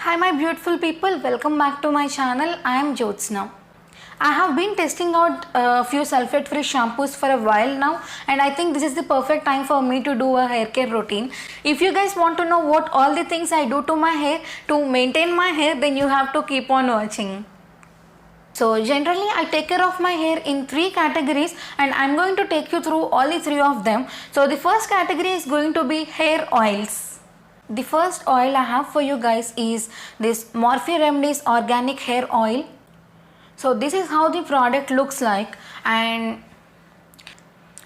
Hi my beautiful people, welcome back to my channel. I am Jyotsna. I have been testing out a few sulfate free shampoos for a while now, and I think this is the perfect time for me to do a hair care routine. If you guys want to know what all the things I do to my hair to maintain my hair, then you have to keep on watching. So generally I take care of my hair in three categories, and I'm going to take you through all the three of them. So the first category is going to be hair oils. The first oil I have for you guys is this Morphe Remedies Organic Hair Oil. So this is how the product looks like, and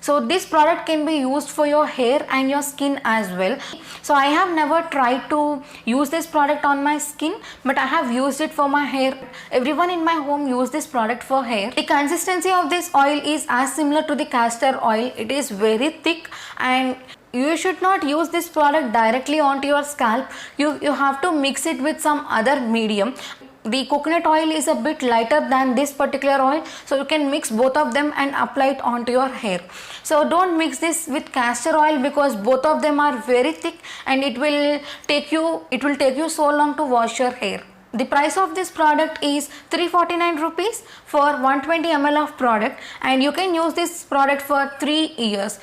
so this product can be used for your hair and your skin as well. So I have never tried to use this product on my skin, but I have used it for my hair. Everyone in my home use this product for hair. The consistency of this oil is as similar to the castor oil. It is very thick, and you should not use this product directly onto your scalp. You have to mix it with some other medium. The coconut oil is a bit lighter than this particular oil, so you can mix both of them and apply it onto your hair. So don't mix this with castor oil because both of them are very thick, and it will take you so long to wash your hair. The price of this product is 349 rupees for 120 ml of product, and you can use this product for 3 years.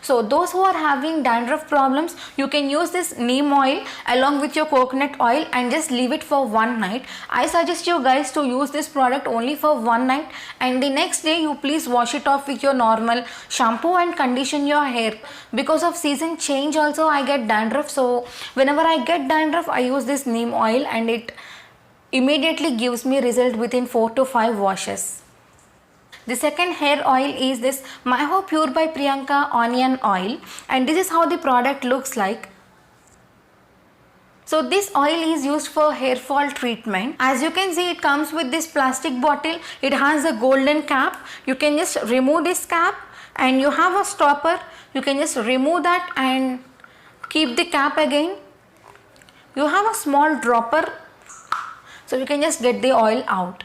So those who are having dandruff problems, you can use this neem oil along with your coconut oil and just leave it for one night. I suggest you guys to use this product only for one night, and the next day you please wash it off with your normal shampoo and condition your hair. Because of season change also I get dandruff, so whenever I get dandruff I use this neem oil, and it immediately gives me result within 4 to 5 washes. The second hair oil is this Myho Pure by Priyanka Onion Oil, and this is how the product looks like. So this oil is used for hair fall treatment. As you can see, it comes with this plastic bottle. It has a golden cap. You can just remove this cap, and you have a stopper. You can just remove that and keep the cap again. You have a small dropper, so you can just get the oil out.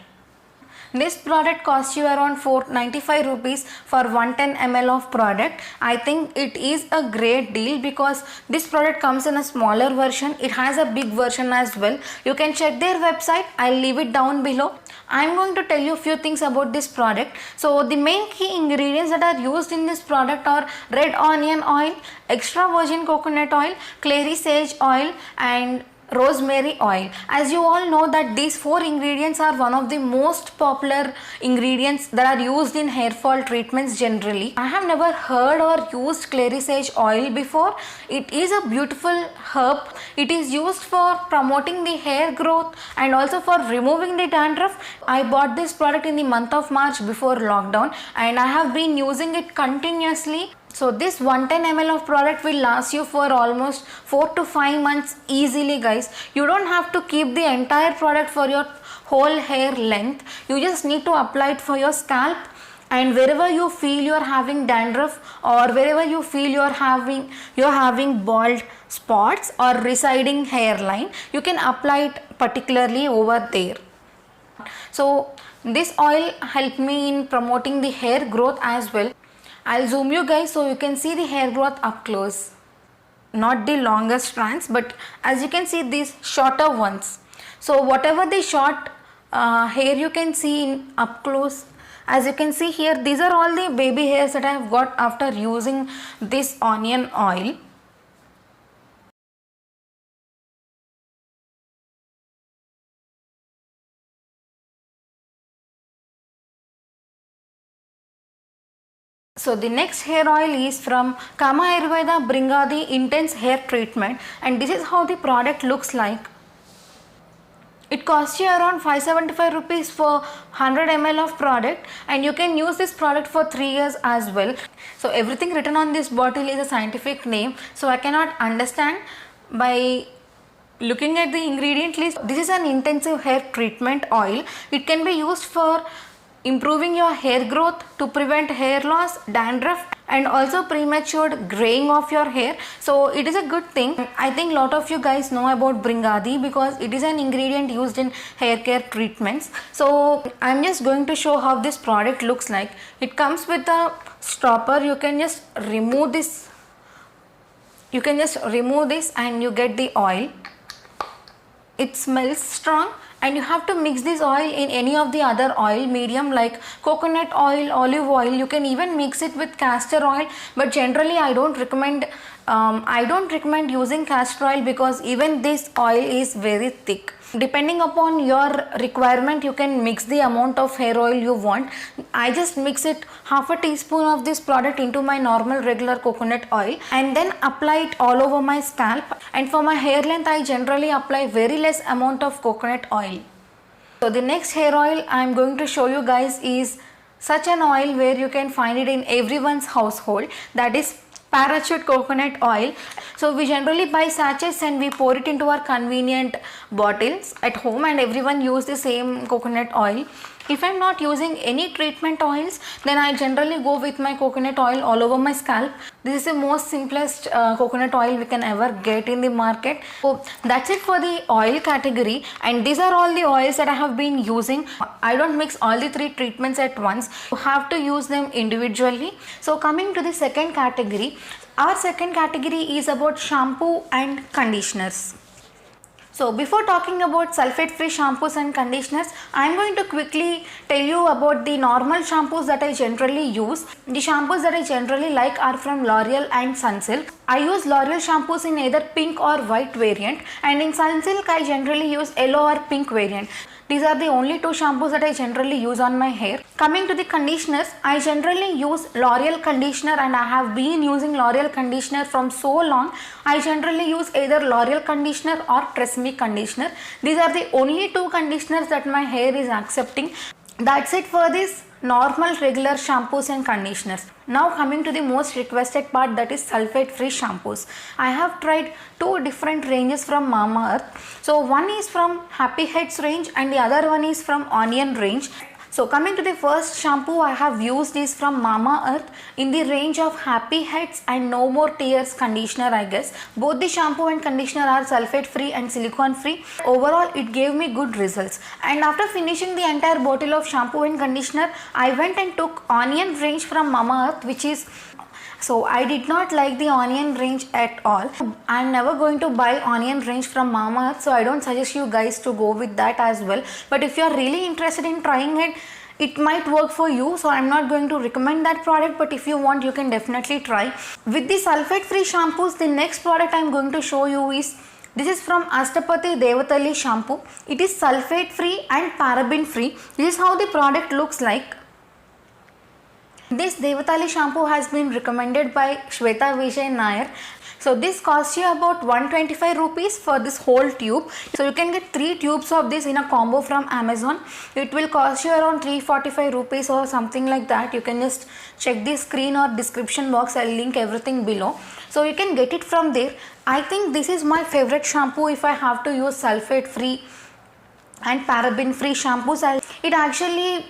This product costs you around 495 rupees for 110 ml of product. I think it is a great deal because this product comes in a smaller version. It has a big version as well. You can check their website. I'll leave it down below. I'm going to tell you a few things about this product. So the main key ingredients that are used in this product are red onion oil, extra virgin coconut oil, clary sage oil, and rosemary oil. As you all know that these 4 ingredients are one of the most popular ingredients that are used in hair fall treatments generally. I have never heard or used clary sage oil before. It is a beautiful herb. It is used for promoting the hair growth and also for removing the dandruff. I bought this product in the month of March before lockdown, and I have been using it continuously. So this 110 ml of product will last you for almost 4 to 5 months easily, guys. You don't have to keep the entire product for your whole hair length. You just need to apply it for your scalp, and wherever you feel you are having dandruff, or wherever you feel you are having bald spots or receding hairline, you can apply it particularly over there. So this oil helped me in promoting the hair growth as well. I'll zoom you guys so you can see the hair growth up close. Not the longer strands, but as you can see, these shorter ones. So whatever the short hair you can see in up close, as you can see here, these are all the baby hairs that I have got after using this onion oil. So the next hair oil is from Kama Ayurveda Bringadi Intense Hair Treatment, and this is how the product looks like. It costs you around 575 rupees for 100 ml of product, and you can use this product for 3 years as well. So everything written on this bottle is a scientific name, so I cannot understand by looking at the ingredient list. This is an intensive hair treatment oil. It can be used for improving your hair growth, to prevent hair loss, dandruff, and also premature graying of your hair. So it is a good thing. I think a lot of you guys know about Bringadi because it is an ingredient used in hair care treatments. So I'm just going to show how this product looks like. It comes with a stopper. You can just remove this. And you get the oil. it smells strong, and you have to mix this oil in any of the other oil medium like coconut oil, olive oil. You can even mix it with castor oil, but generally I don't recommend using castor oil because even this oil is very thick. Depending upon your requirement, you can mix the amount of hair oil you want. I just mix it half a teaspoon of this product into my normal regular coconut oil and then apply it all over my scalp. And for my hair length, I generally apply very less amount of coconut oil. So the next hair oil I am going to show you guys is such an oil where you can find it in everyone's household, that is Parachute coconut oil. So we generally buy sachets and we pour it into our convenient bottles at home, and everyone use the same coconut oil. If I'm not using any treatment oils, then I generally go with my coconut oil all over my scalp. This is the most simplest coconut oil we can ever get in the market. So that's it for the oil category, and these are all the oils that I have been using. I don't mix all the three treatments at once. You have to use them individually. So coming to the second category, our second category is about shampoo and conditioners. So before talking about sulfate free shampoos and conditioners, I am going to quickly tell you about the normal shampoos that I generally use. The shampoos that I generally like are from L'Oreal and Sunsilk. I use L'Oreal shampoos in either pink or white variant, and in Sunsilk I generally use yellow or pink variant. These are the only two shampoos that I generally use on my hair. Coming to the conditioners, I generally use L'Oreal conditioner, and I have been using L'Oreal conditioner from so long. I generally use either L'Oreal conditioner or Tresemme conditioner. These are the only two conditioners that my hair is accepting. That's it for this normal regular shampoos and conditioners. Now coming to the most requested part, that is sulfate free shampoos. I have tried two different ranges from Mamaearth. So one is from Happy Heads range and the other one is from Onion range. So coming to the first shampoo I have used is from Mamaearth in the range of Happy Heads and No More Tears conditioner, I guess. Both the shampoo and conditioner are sulfate free and silicone free. Overall it gave me good results. And after finishing the entire bottle of shampoo and conditioner, I went and took Onion range from Mamaearth, which is... So I did not like the Onion range at all. I'm never going to buy Onion range from Mamaearth, so I don't suggest you guys to go with that as well. But if you are really interested in trying it, it might work for you, so I'm not going to recommend that product, but if you want, you can definitely try. With the sulfate free shampoos, the next product I'm going to show you is... This is from Ashtapati Devatali shampoo. It is sulfate free and paraben free. This is how the product looks like. This Devatali shampoo has been recommended by Shweta Vijay Nair. So this costs you about 125 rupees for this whole tube. So you can get 3 tubes of this in a combo from Amazon. It will cost you around 345 rupees or something like that. You can just check the screen or description box. I'll link everything below. So you can get it from there. I think this is my favorite shampoo if I have to use sulfate free and paraben free shampoos. It actually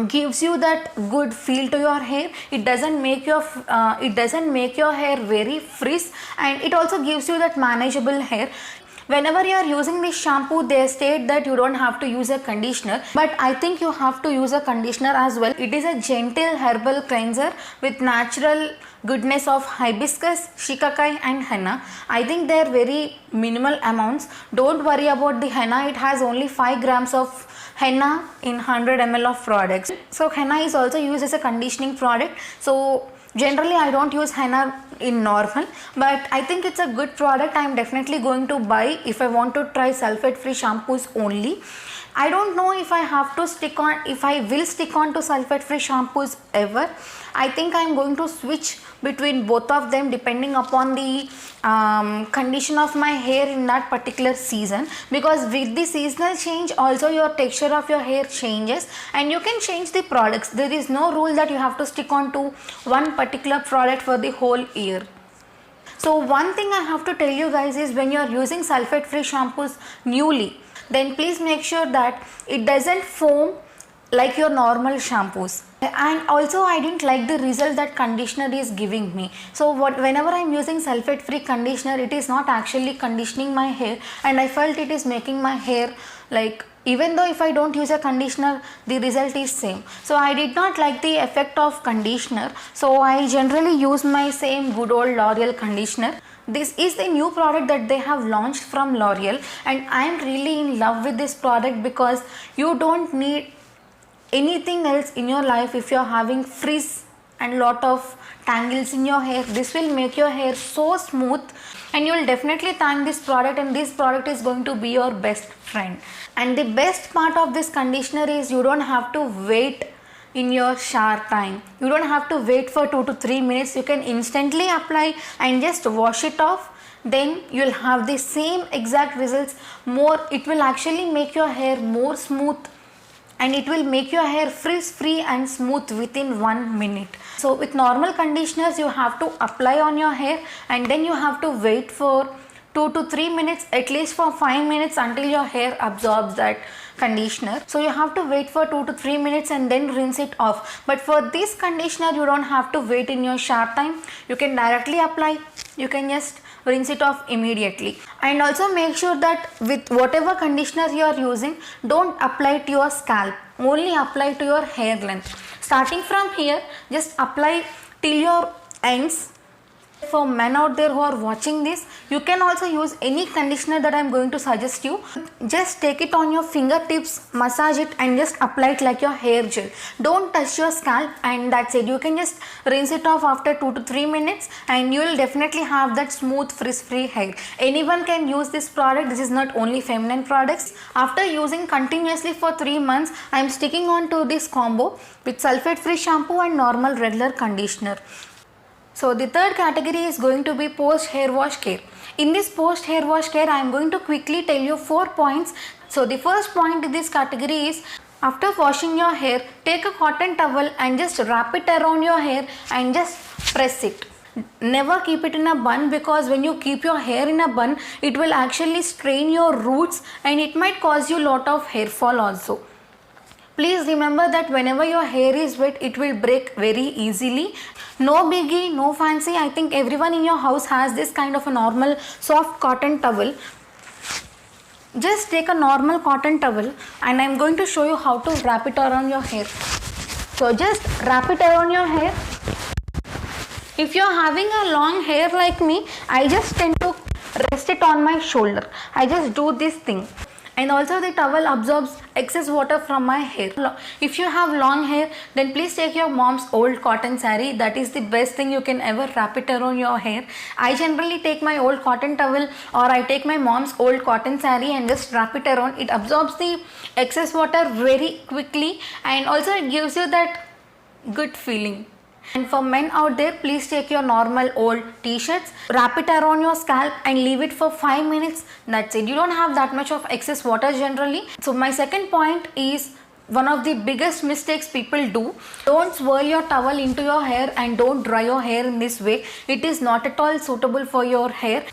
gives you that good feel to your hair. It doesn't make your hair very frizz, and it also gives you that manageable hair. Whenever you are using this shampoo, they state that you don't have to use a conditioner, but I think you have to use a conditioner as well. It is a gentle herbal cleanser with natural goodness of hibiscus, shikakai and henna. I think they are very minimal amounts. Don't worry about the henna. It has only 5 grams of henna in 100 ml of products. So henna is also used as a conditioning product. So generally I don't use henna in normal, but I think it's a good product. I am definitely going to buy if I want to try sulfate free shampoos only. I don't know if I will stick on to sulfate free shampoos ever. I think I am going to switch between both of them depending upon the condition of my hair in that particular season, because with the seasonal change also your texture of your hair changes and you can change the products. There is no rule that you have to stick on to one particular product for the whole year. So one thing I have to tell you guys is, when you are using sulfate free shampoos newly, then please make sure that it doesn't foam like your normal shampoos. And also I didn't like the result that conditioner is giving me. So whenever I am using sulfate free conditioner, it is not actually conditioning my hair, and I felt it is making my hair like, even though if I don't use a conditioner, the result is same. So I did not like the effect of conditioner. So I generally use my same good old L'Oreal conditioner. This is the new product that they have launched from L'Oreal, and I am really in love with this product because you don't need anything else in your life. If you are having frizz and lot of tangles in your hair, this will make your hair so smooth, and you will definitely thank this product, and this product is going to be your best friend. And the best part of this conditioner is you don't have to wait in your shower time. You don't have to wait for 2 to 3 minutes. You can instantly apply and just wash it off. Then you will have the same exact results. It will actually make your hair more smooth, and it will make your hair frizz free and smooth within 1 minute. So with normal conditioners, you have to apply on your hair, and then you have to wait for 2 to 3 minutes, at least for 5 minutes, until your hair absorbs that conditioner. So you have to wait for 2 to 3 minutes and then rinse it off. But for this conditioner, you don't have to wait in your shower time. You can directly apply. You can just rinse it off immediately. And also make sure that with whatever conditioner you are using, don't apply to your scalp. Only apply to your hair length. Starting from here, just apply till your ends. For men out there who are watching this, you can also use any conditioner that I am going to suggest you. Just take it on your fingertips, massage it, and just apply it like your hair gel. Don't touch your scalp, and that's it. You can just rinse it off after 2 to 3 minutes, and you will definitely have that smooth frizz free hair. Anyone can use this product. This is not only feminine products. After using continuously for 3 months, I am sticking on to this combo with sulfate free shampoo and normal regular conditioner. So the third category is going to be post hair wash care. In this post hair wash care, I am going to quickly tell you 4 points. So the first point in this category is, after washing your hair, take a cotton towel and just wrap it around your hair and just press it. Never keep it in a bun, because when you keep your hair in a bun, it will actually strain your roots and it might cause you lot of hair fall also. Please remember that whenever your hair is wet, it will break very easily. No biggie, no fancy. I think everyone in your house has this kind of a normal soft cotton towel. Just take a normal cotton towel, and I am going to show you how to wrap it around your hair. So just wrap it around your hair. If you are having a long hair like me, I just tend to rest it on my shoulder. I just do this thing. And also the towel absorbs excess water from my hair. If you have long hair, then please take your mom's old cotton saree. That is the best thing. You can ever wrap it around your hair. I generally take my old cotton towel, or I take my mom's old cotton saree and just wrap it around. It absorbs the excess water very quickly, and also it gives you that good feeling. And for men out there, please take your normal old t-shirts, wrap it around your scalp and leave it for 5 minutes. That's it. You don't have that much of excess water generally. So my second point is one of the biggest mistakes people do. Don't swirl your towel into your hair and don't dry your hair in this way. It is not at all suitable for your hair.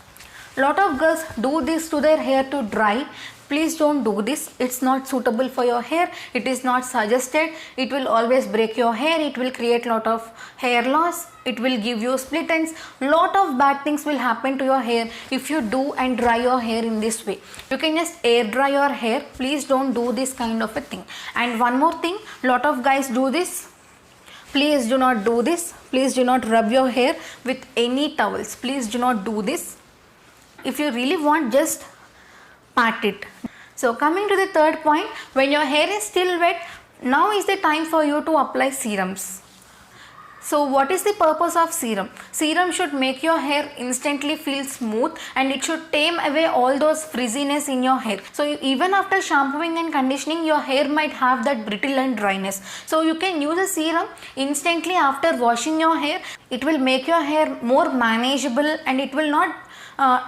Lot of girls do this to their hair to dry. Please don't do this. It's not suitable for your hair. It is not suggested. It will always break your hair. It will create lot of hair loss. It will give you split ends. Lot of bad things will happen to your hair if you do and dry your hair in this way. You can just air dry your hair. Please don't do this kind of a thing. And one more thing, lot of guys do this. Please do not do this. Please do not rub your hair with any towels. Please do not do this. If you really want, just pat it. So coming to the third point, when your hair is still wet, now is the time for you to apply serums. So what is the purpose of serum? Serum should make your hair instantly feel smooth, and it should tame away all those frizziness in your hair. So even after shampooing and conditioning, your hair might have that brittle and dryness. So you can use a serum instantly after washing your hair. It will make your hair more manageable, and it will not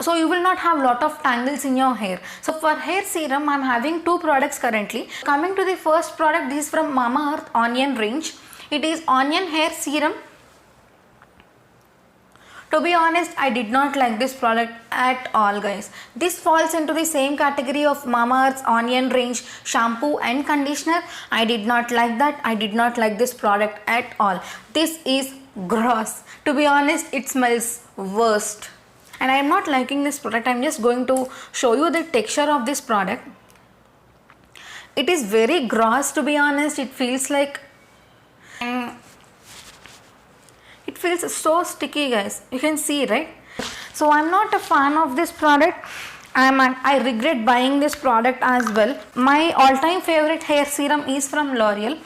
so you will not have lot of tangles in your hair. So for hair serum, I am having 2 products currently. Coming to the first product, this is from Mamaearth Onion range. It is onion hair serum. To be honest, I did not like this product at all, guys. This falls into the same category of Mamaearth's Onion range shampoo and conditioner. I did not like that. I did not like this product at all. This is gross. To be honest, it smells worst. And I am not liking this product. I am just going to show you the texture of this product. It is very gross, to be honest. It feels like it feels so sticky, guys. You can see, right? So I'm not a fan of this product. I regret buying this product as well. My all-time favorite hair serum is from L'Oreal.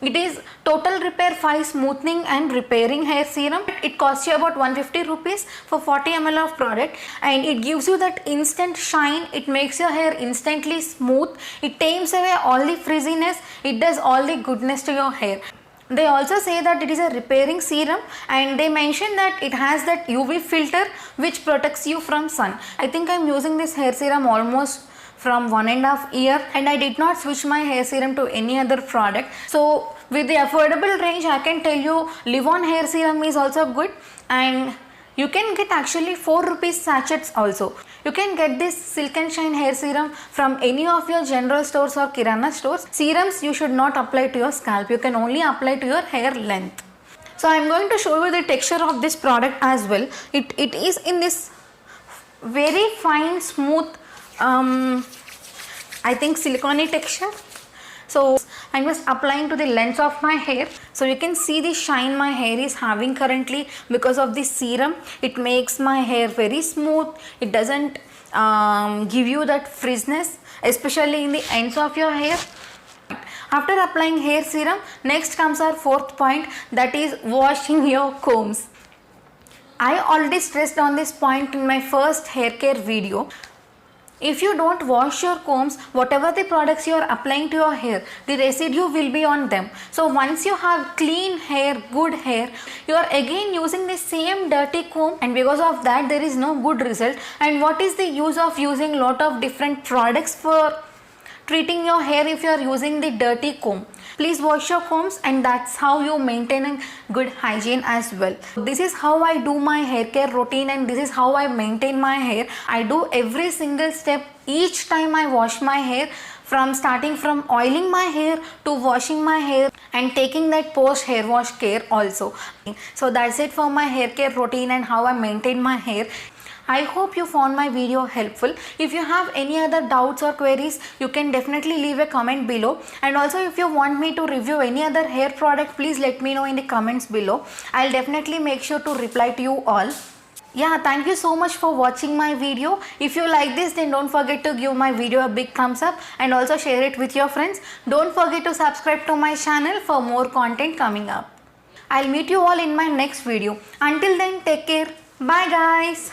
It is Total Repair 5 Smoothing and Repairing Hair Serum. It costs you about 150 rupees for 40 ml of product, and it gives you that instant shine. It makes your hair instantly smooth. It tames away all the frizziness. It does all the goodness to your hair. They also say that it is a repairing serum, and they mention that it has that UV filter which protects you from sun. I think I'm using this hair serum almost from 1.5 years, and I did not switch my hair serum to any other product. So with the affordable range, I can tell you Livon hair serum is also good, and you can get actually 4 rupees sachets also. You can get this Silk and Shine hair serum from any of your general stores or kirana stores. Serums you should not apply to your scalp. You can only apply to your hair length. So I am going to show you the texture of this product as well. It is in this very fine, smooth, I think silicone texture. So I'm just applying to the length of my hair. So you can see the shine my hair is having currently because of this serum. It makes my hair very smooth. It doesn't give you that frizziness, especially in the ends of your hair. After applying hair serum, next comes our fourth point, that is washing your combs. I already stressed on this point in my first hair care video. If you don't wash your combs, whatever the products you are applying to your hair, the residue will be on them. So once you have clean hair, good hair, you are again using the same dirty comb, and because of that there is no good result. And what is the use of using lot of different products for treating your hair if you are using the dirty comb? Please wash your combs, and that's how you maintain a good hygiene as well. This is how I do my hair care routine, and this is how I maintain my hair. I do every single step each time I wash my hair, from starting from oiling my hair to washing my hair and taking that post hair wash care also. So that's it for my hair care routine and how I maintain my hair. I hope you found my video helpful. If you have any other doubts or queries, you can definitely leave a comment below. And also if you want me to review any other hair product, please let me know in the comments below. I'll definitely make sure to reply to you all. Yeah, thank you so much for watching my video. If you like this, then don't forget to give my video a big thumbs up and also share it with your friends. Don't forget to subscribe to my channel for more content coming up. I'll meet you all in my next video. Until then, take care. Bye guys.